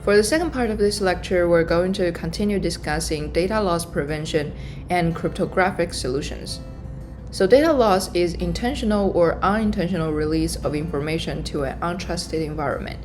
For the second part of this lecture, we're going to continue discussing data loss prevention and cryptographic solutions. So data loss is intentional or unintentional release of information to an untrusted environment.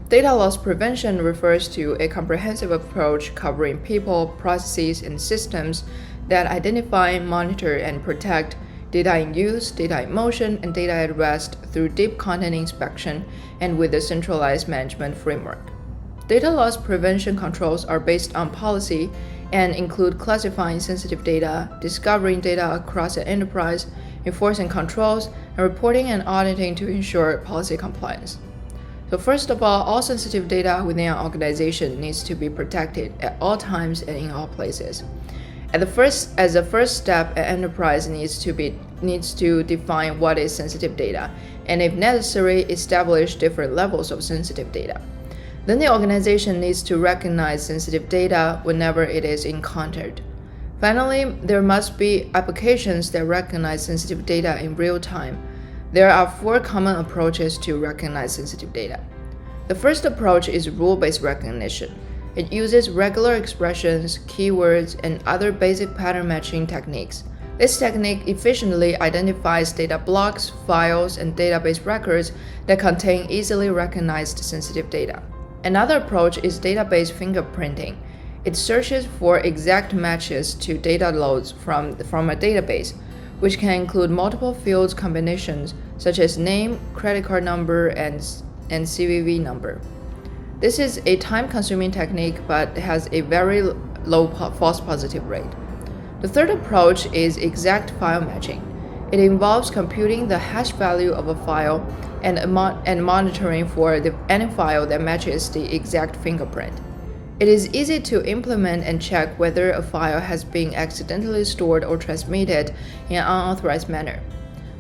Data loss prevention refers to a comprehensive approach covering people, processes, and systems that identify, monitor, and protect data in use, data in motion, and data at rest through deep content inspection and with a centralized management framework. Data loss prevention controls are based on policy and include classifying sensitive data, discovering data across an enterprise, enforcing controls, and reporting and auditing to ensure policy compliance. So first of all sensitive data within an organization needs to be protected at all times and in all places. As the first step, an enterprise needs to define what is sensitive data, and if necessary, establish different levels of sensitive data. Then the organization needs to recognize sensitive data whenever it is encountered. Finally, there must be applications that recognize sensitive data in real time. There are 4 common approaches to recognize sensitive data. The first approach is rule-based recognition. It uses regular expressions, keywords, and other basic pattern matching techniques. This technique efficiently identifies data blocks, files, and database records that contain easily recognized sensitive data. Another approach is database fingerprinting. It searches for exact matches to data loads from a database, which can include multiple fields combinations such as name, credit card number, and CVV number. This is a time-consuming technique but has a very low false positive rate. The third approach is exact file matching. It involves computing the hash value of a file and monitoring for any file that matches the exact fingerprint. It is easy to implement and check whether a file has been accidentally stored or transmitted in an unauthorized manner.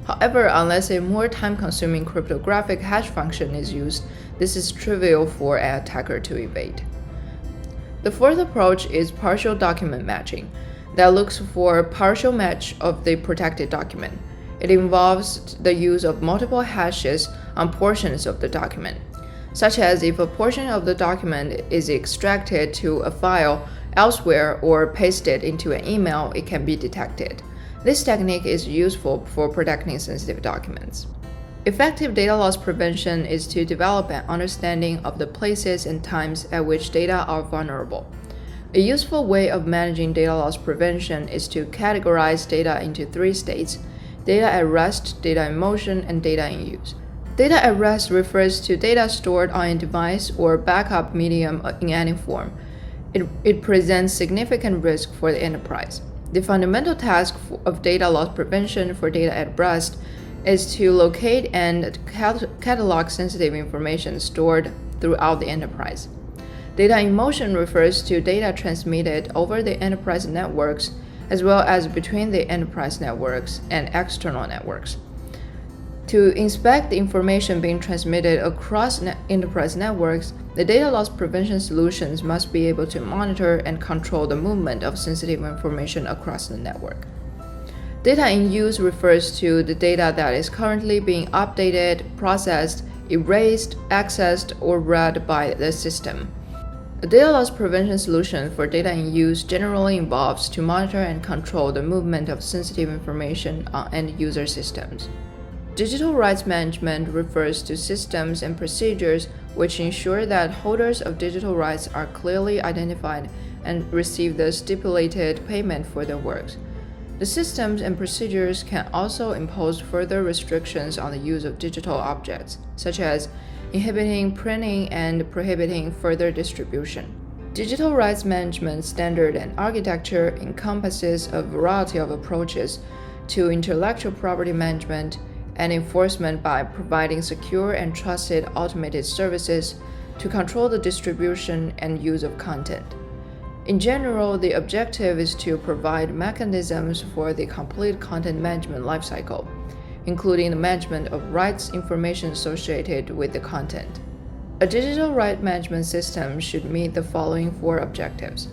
However, unless a more time-consuming cryptographic hash function is used, this is trivial for an attacker to evade. The fourth approach is partial document matching, that looks for a partial match of the protected document. It involves the use of multiple hashes on portions of the document, such as if a portion of the document is extracted to a file elsewhere or pasted into an email, it can be detected. This technique is useful for protecting sensitive documents. Effective data loss prevention is to develop an understanding of the places and times at which data are vulnerable. A useful way of managing data loss prevention is to categorize data into 3 states: data at rest, data in motion, and data in use. Data at rest refers to data stored on a device or backup medium in any form. It presents significant risk for the enterprise. The fundamental task of data loss prevention for data at rest is to locate and catalog sensitive information stored throughout the enterprise. Data in motion refers to data transmitted over the enterprise networks as well as between the enterprise networks and external networks. To inspect the information being transmitted across enterprise networks, the data loss prevention solutions must be able to monitor and control the movement of sensitive information across the network. Data in use refers to the data that is currently being updated, processed, erased, accessed, or read by the system. A data loss prevention solution for data in use generally involves to monitor and control the movement of sensitive information on end-user systems. Digital rights management refers to systems and procedures which ensure that holders of digital rights are clearly identified and receive the stipulated payment for their works. The systems and procedures can also impose further restrictions on the use of digital objects, such as inhibiting printing and prohibiting further distribution. Digital rights management standard and architecture encompasses a variety of approaches to intellectual property management and enforcement by providing secure and trusted automated services to control the distribution and use of content. In general, the objective is to provide mechanisms for the complete content management lifecycle, including the management of rights information associated with the content. A digital right management system should meet the following 4 objectives.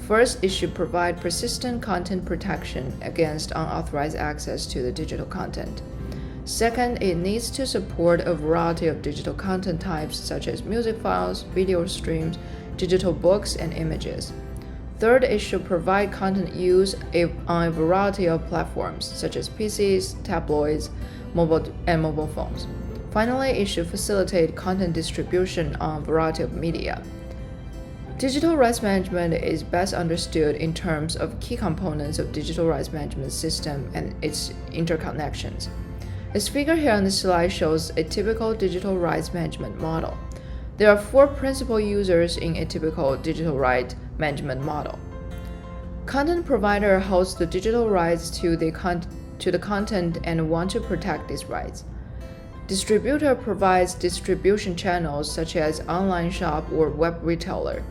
First, it should provide persistent content protection against unauthorized access to the digital content. Second, it needs to support a variety of digital content types such as music files, video streams, digital books, and images. Third, it should provide content use on a variety of platforms such as PCs, tabloids, mobile phones. Finally, it should facilitate content distribution on a variety of media. Digital rights management is best understood in terms of key components of digital rights management system and its interconnections. This figure here on the slide shows a typical digital rights management model. There are four principal users in a typical digital rights management model. Content provider holds the digital rights to the content and want to protect these rights. Distributor provides distribution channels such as online shop or web retailer.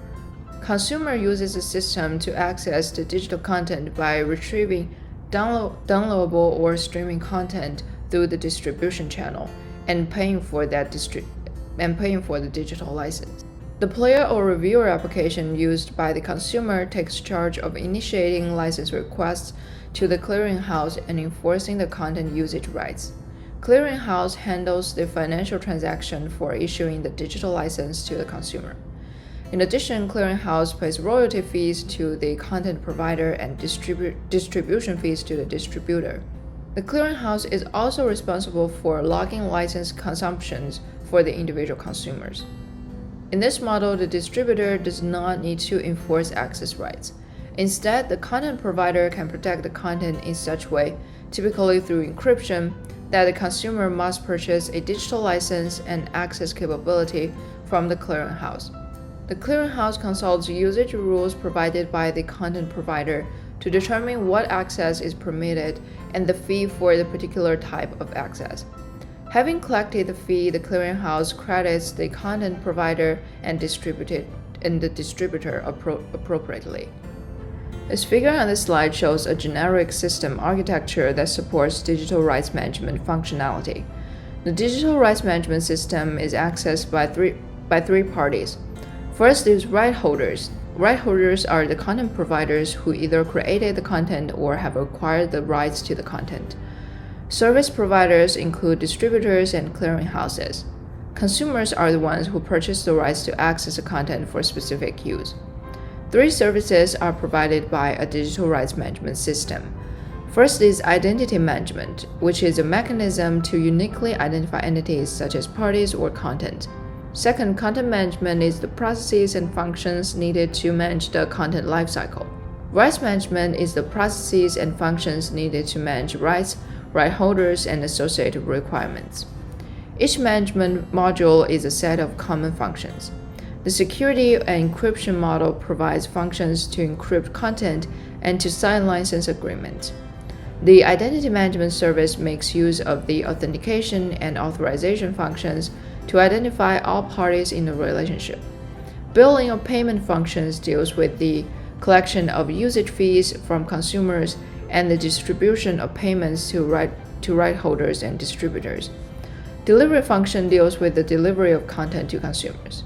Consumer uses the system to access the digital content by retrieving downloadable or streaming content through the distribution channel and paying for the digital license. The player or reviewer application used by the consumer takes charge of initiating license requests to the clearinghouse and enforcing the content usage rights. Clearinghouse handles the financial transaction for issuing the digital license to the consumer. In addition, clearinghouse pays royalty fees to the content provider and distribution fees to the distributor. The clearinghouse is also responsible for logging license consumptions for the individual consumers. In this model, the distributor does not need to enforce access rights. Instead, the content provider can protect the content in such way, typically through encryption, that the consumer must purchase a digital license and access capability from the clearinghouse. The clearinghouse consults usage rules provided by the content provider to determine what access is permitted and the fee for the particular type of access. Having collected the fee, the clearinghouse credits the content provider and the distributor appropriately. This figure on this slide shows a generic system architecture that supports digital rights management functionality. The digital rights management system is accessed by three parties. First is right holders. Right holders are the content providers who either created the content or have acquired the rights to the content. Service providers include distributors and clearinghouses. Consumers are the ones who purchase the rights to access the content for specific use. Three services are provided by a digital rights management system. First is identity management, which is a mechanism to uniquely identify entities such as parties or content. Second, content management is the processes and functions needed to manage the content lifecycle. Rights management is the processes and functions needed to manage rights, right holders, and associated requirements. Each management module is a set of common functions. The security and encryption model provides functions to encrypt content and to sign license agreements. The identity management service makes use of the authentication and authorization functions to identify all parties in the relationship. Billing or payment functions deals with the collection of usage fees from consumers and the distribution of payments to right holders and distributors. Delivery function deals with the delivery of content to consumers.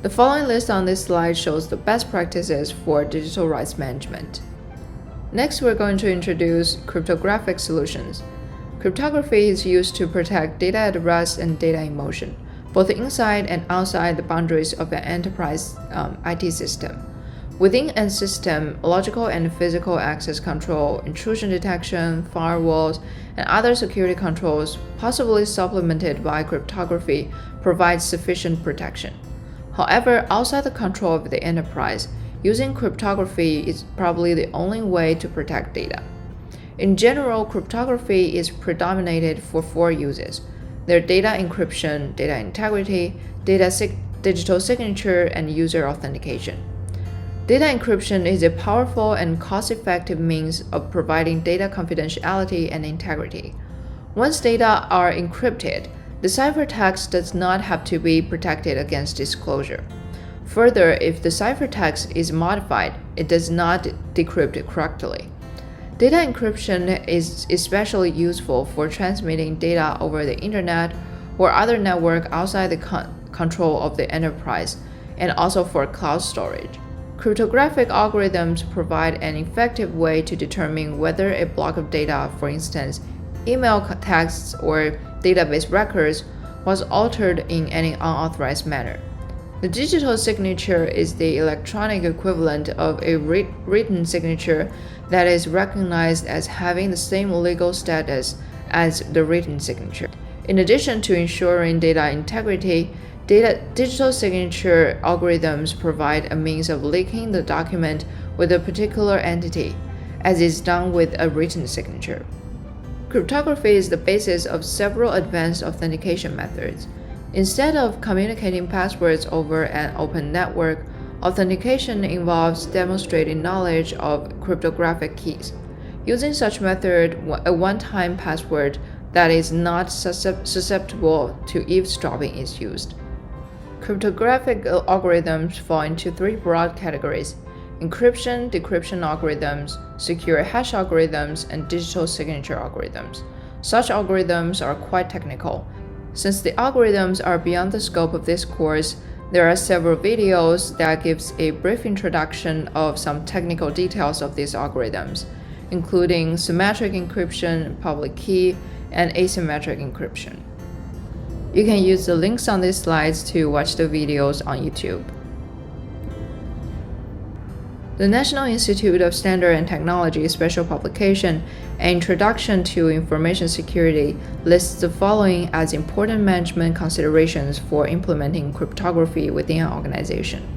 The following list on this slide shows the best practices for digital rights management. Next, we're going to introduce cryptographic solutions. Cryptography is used to protect data at rest and data in motion, both inside and outside the boundaries of an enterprise IT system. Within a system, logical and physical access control, intrusion detection, firewalls, and other security controls, possibly supplemented by cryptography, provide sufficient protection. However, outside the control of the enterprise, using cryptography is probably the only way to protect data. In general, cryptography is predominated for four uses: their data encryption, data integrity, digital signature, and user authentication. Data encryption is a powerful and cost-effective means of providing data confidentiality and integrity. Once data are encrypted, the ciphertext does not have to be protected against disclosure. Further, if the ciphertext is modified, it does not decrypt correctly. Data encryption is especially useful for transmitting data over the internet or other network outside the control of the enterprise, and also for cloud storage. Cryptographic algorithms provide an effective way to determine whether a block of data, for instance, email texts, or database records was altered in any unauthorized manner. The digital signature is the electronic equivalent of a written signature that is recognized as having the same legal status as the written signature. In addition to ensuring data integrity, digital signature algorithms provide a means of linking the document with a particular entity, as is done with a written signature. Cryptography is the basis of several advanced authentication methods. Instead of communicating passwords over an open network, authentication involves demonstrating knowledge of cryptographic keys. Using such method, a one-time password that is not susceptible to eavesdropping is used. Cryptographic algorithms fall into three broad categories: encryption, decryption algorithms, secure hash algorithms, and digital signature algorithms. Such algorithms are quite technical. Since the algorithms are beyond the scope of this course, there are several videos that gives a brief introduction of some technical details of these algorithms, including symmetric encryption, public key, and asymmetric encryption. You can use the links on these slides to watch the videos on YouTube. The National Institute of Standards and Technology special publication, An Introduction to Information Security, lists the following as important management considerations for implementing cryptography within an organization.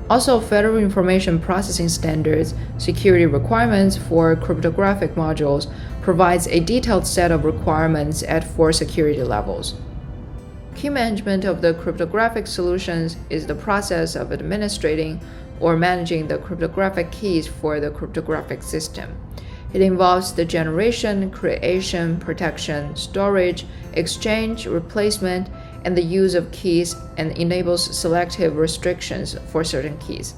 Also, Federal Information Processing Standards security requirements for cryptographic modules provides a detailed set of requirements at 4 security levels. Key management of the cryptographic solutions is the process of administrating or managing the cryptographic keys for the cryptographic system. It involves the generation, creation, protection, storage, exchange, replacement, and the use of keys, and enables selective restrictions for certain keys.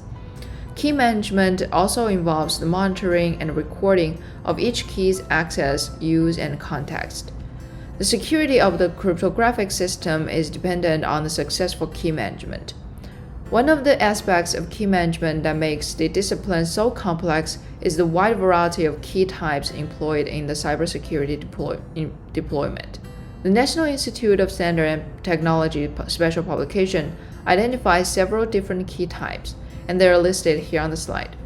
Key management also involves the monitoring and recording of each key's access, use, and context. The security of the cryptographic system is dependent on the successful key management. One of the aspects of key management that makes the discipline so complex is the wide variety of key types employed in the cybersecurity deployment. The National Institute of Standards and Technology special publication identifies several different key types, and they are listed here on the slide.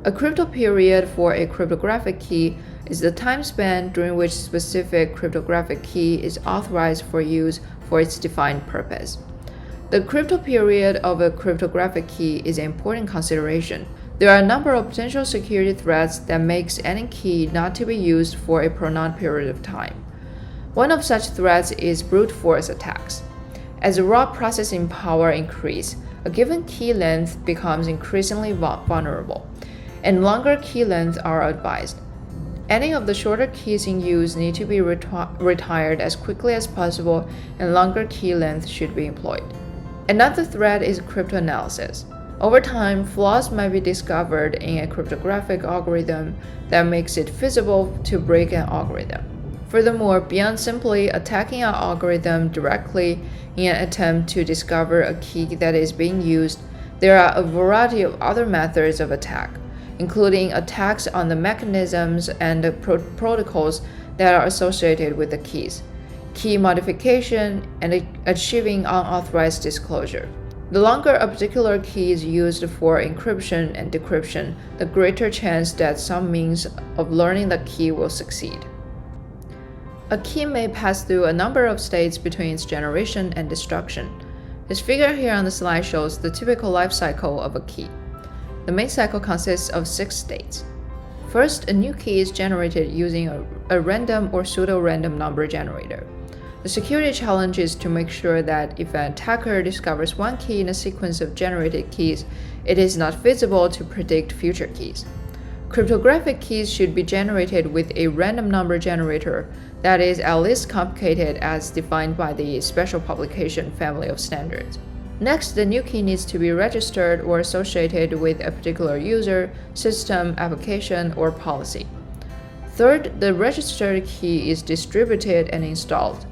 A crypto period for a cryptographic key is the time span during which specific cryptographic key is authorized for use for its defined purpose. The crypto period of a cryptographic key is an important consideration. There are a number of potential security threats that makes any key not to be used for a prolonged period of time. One of such threats is brute force attacks. As the raw processing power increases, a given key length becomes increasingly vulnerable, and longer key lengths are advised. Any of the shorter keys in use need to be retired as quickly as possible, and longer key lengths should be employed. Another threat is cryptanalysis. Over time, flaws might be discovered in a cryptographic algorithm that makes it feasible to break an algorithm. Furthermore, beyond simply attacking an algorithm directly in an attempt to discover a key that is being used, there are a variety of other methods of attack, including attacks on the mechanisms and the protocols that are associated with the keys, key modification, and achieving unauthorized disclosure. The longer a particular key is used for encryption and decryption, the greater chance that some means of learning the key will succeed. A key may pass through a number of states between its generation and destruction. This figure here on the slide shows the typical life cycle of a key. The main cycle consists of 6 states. First, a new key is generated using a random or pseudo-random number generator. The security challenge is to make sure that if an attacker discovers one key in a sequence of generated keys, it is not feasible to predict future keys. Cryptographic keys should be generated with a random number generator that is at least complicated as defined by the special publication family of standards. Next, the new key needs to be registered or associated with a particular user, system, application, or policy. Third, the registered key is distributed and installed.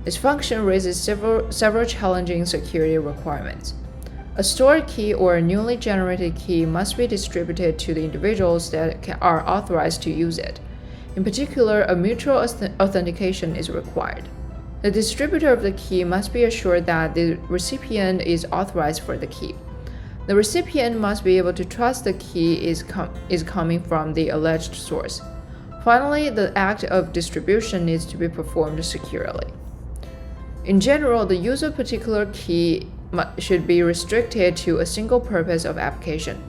Its function raises several challenging security requirements. A stored key or a newly generated key must be distributed to the individuals that are authorized to use it. In particular, a mutual authentication is required. The distributor of the key must be assured that the recipient is authorized for the key. The recipient must be able to trust the key is coming from the alleged source. Finally, the act of distribution needs to be performed securely. In general, the use of a particular key should be restricted to a single purpose of application.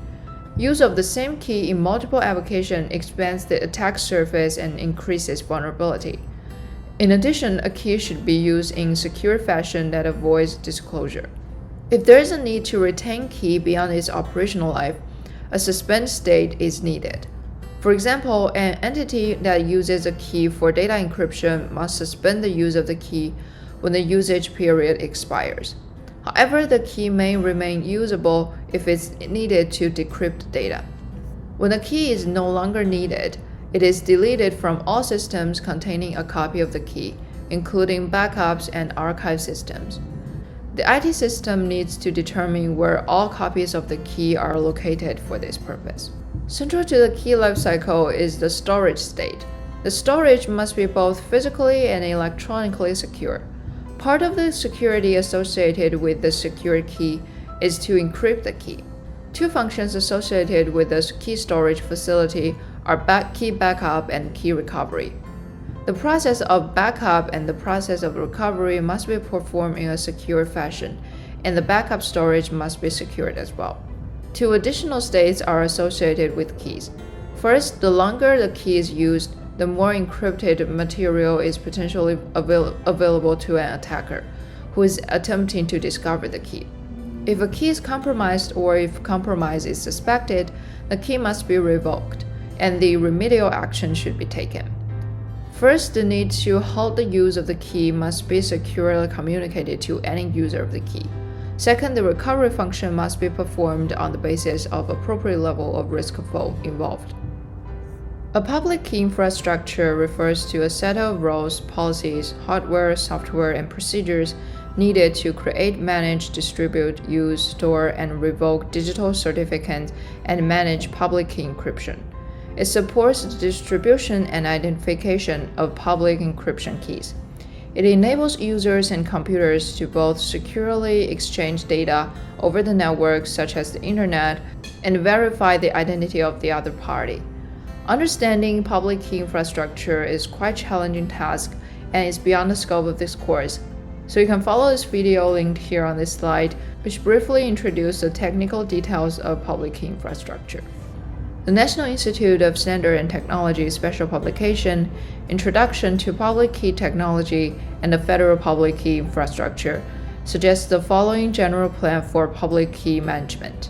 Use of the same key in multiple applications expands the attack surface and increases vulnerability. In addition, a key should be used in secure fashion that avoids disclosure. If there is a need to retain key beyond its operational life, a suspend state is needed. For example, an entity that uses a key for data encryption must suspend the use of the key when the usage period expires. However, the key may remain usable if it's needed to decrypt data. When a key is no longer needed, it is deleted from all systems containing a copy of the key, including backups and archive systems. The IT system needs to determine where all copies of the key are located for this purpose. Central to the key lifecycle is the storage state. The storage must be both physically and electronically secure. Part of the security associated with the secure key is to encrypt the key. Two functions associated with the key storage facility are key backup and key recovery. The process of backup and the process of recovery must be performed in a secure fashion, and the backup storage must be secured as well. Two additional states are associated with keys. First, the longer the key is used, the more encrypted material is potentially available to an attacker who is attempting to discover the key. If a key is compromised or if compromise is suspected, the key must be revoked, and the remedial action should be taken. First, the need to halt the use of the key must be securely communicated to any user of the key. Second, the recovery function must be performed on the basis of appropriate level of risk involved. A public key infrastructure refers to a set of rules, policies, hardware, software, and procedures needed to create, manage, distribute, use, store, and revoke digital certificates and manage public key encryption. It supports the distribution and identification of public encryption keys. It enables users and computers to both securely exchange data over the network, such as the internet, and verify the identity of the other party. Understanding public key infrastructure is quite a challenging task and is beyond the scope of this course, so you can follow this video linked here on this slide, which briefly introduces the technical details of public key infrastructure. The National Institute of Standards and Technology Special Publication, Introduction to Public Key Technology and the Federal Public Key Infrastructure, suggests the following general plan for public key management.